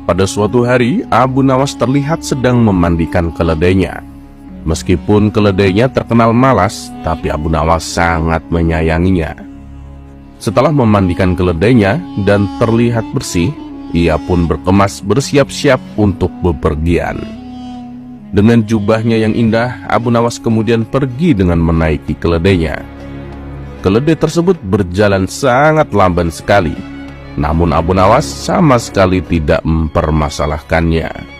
Pada suatu hari, Abu Nawas terlihat sedang memandikan keledainya. Meskipun keledainya terkenal malas, tapi Abu Nawas sangat menyayanginya. Setelah memandikan keledainya dan terlihat bersih, ia pun berkemas bersiap-siap untuk bepergian. Dengan jubahnya yang indah, Abu Nawas kemudian pergi dengan menaiki keledainya. Keledai tersebut berjalan sangat lamban sekali, namun Abu Nawas sama sekali tidak mempermasalahkannya.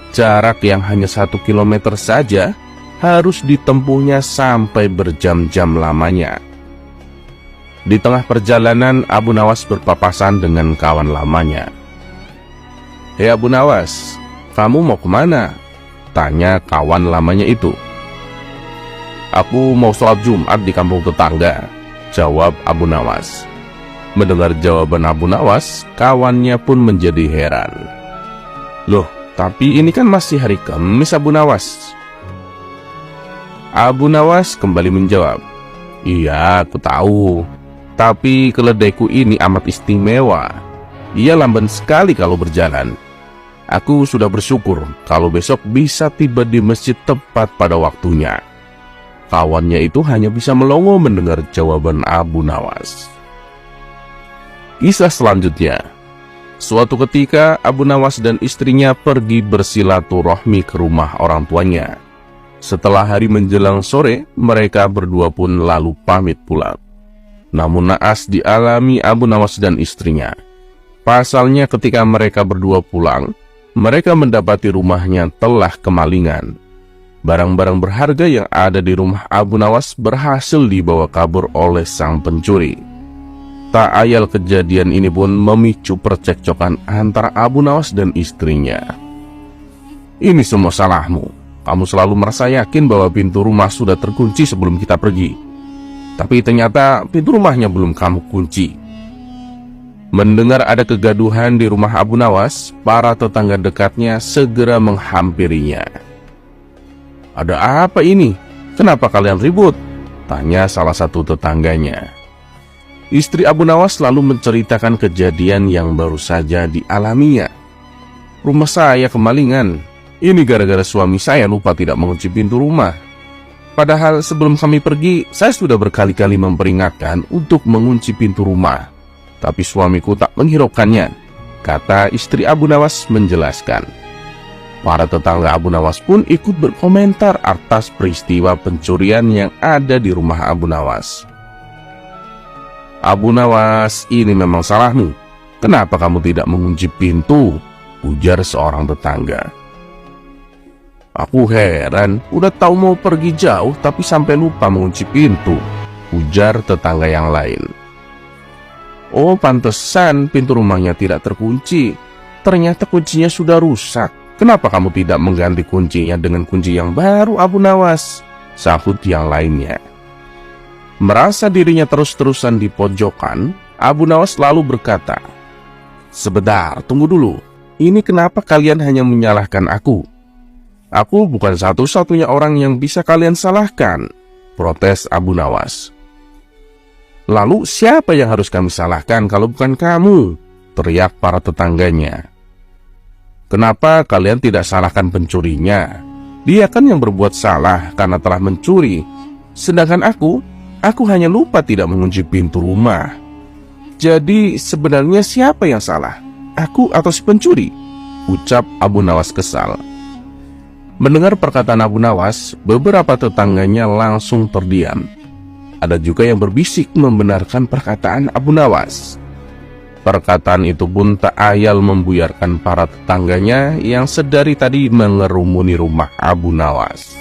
Jarak yang hanya 1 kilometer saja harus ditempuhnya sampai berjam-jam lamanya. Di tengah perjalanan, Abu Nawas berpapasan dengan kawan lamanya. "Hei Abu Nawas, kamu mau kemana?" tanya kawan lamanya itu. "Aku mau sholat Jumat di kampung tetangga," jawab Abu Nawas. Mendengar jawaban Abu Nawas, kawannya pun menjadi heran. "Loh, tapi ini kan masih hari Kamis, Abu Nawas." Abu Nawas kembali menjawab, "Iya, aku tahu. Tapi keledaiku ini amat istimewa. Ia lamban sekali kalau berjalan. Aku sudah bersyukur kalau besok bisa tiba di masjid tepat pada waktunya." Kawannya itu hanya bisa melongo mendengar jawaban Abu Nawas. Kisah selanjutnya. Suatu ketika, Abu Nawas dan istrinya pergi bersilaturahmi ke rumah orang tuanya. Setelah hari menjelang sore, mereka berdua pun lalu pamit pulang. Namun naas dialami Abu Nawas dan istrinya. Pasalnya ketika mereka berdua pulang, mereka mendapati rumahnya telah kemalingan. Barang-barang berharga yang ada di rumah Abu Nawas berhasil dibawa kabur oleh sang pencuri. Tak ayal kejadian ini pun memicu percekcokan antara Abu Nawas dan istrinya. "Ini semua salahmu. Kamu selalu merasa yakin bahwa pintu rumah sudah terkunci sebelum kita pergi. Tapi ternyata pintu rumahnya belum kamu kunci." Mendengar ada kegaduhan di rumah Abu Nawas, para tetangga dekatnya segera menghampirinya. "Ada apa ini? Kenapa kalian ribut?" tanya salah satu tetangganya. Istri Abu Nawas lalu menceritakan kejadian yang baru saja dialaminya. "Rumah saya kemalingan. Ini gara-gara suami saya lupa tidak mengunci pintu rumah. Padahal sebelum kami pergi, saya sudah berkali-kali memperingatkan untuk mengunci pintu rumah. Tapi suamiku tak menghiraukannya," kata istri Abu Nawas menjelaskan. Para tetangga Abu Nawas pun ikut berkomentar atas peristiwa pencurian yang ada di rumah Abu Nawas. "Abu Nawas, ini memang salahmu. Kenapa kamu tidak mengunci pintu?" ujar seorang tetangga. "Aku heran, udah tahu mau pergi jauh tapi sampai lupa mengunci pintu," ujar tetangga yang lain. "Oh, pantesan pintu rumahnya tidak terkunci. Ternyata kuncinya sudah rusak. Kenapa kamu tidak mengganti kuncinya dengan kunci yang baru, Abu Nawas?" sahut yang lainnya. Merasa dirinya terus-terusan di pojokan, Abu Nawas lalu berkata, "Sebentar, tunggu dulu. Ini kenapa kalian hanya menyalahkan aku? Aku bukan satu-satunya orang yang bisa kalian salahkan," protes Abu Nawas. "Lalu siapa yang harus kami salahkan kalau bukan kamu?" teriak para tetangganya. "Kenapa kalian tidak salahkan pencurinya? Dia kan yang berbuat salah karena telah mencuri. Sedangkan aku hanya lupa tidak mengunci pintu rumah. Jadi sebenarnya siapa yang salah? Aku atau si pencuri?" ucap Abu Nawas kesal. Mendengar perkataan Abu Nawas, beberapa tetangganya langsung terdiam. Ada juga yang berbisik membenarkan perkataan Abu Nawas. Perkataan itu pun tak ayal membuyarkan para tetangganya yang sedari tadi mengerumuni rumah Abu Nawas.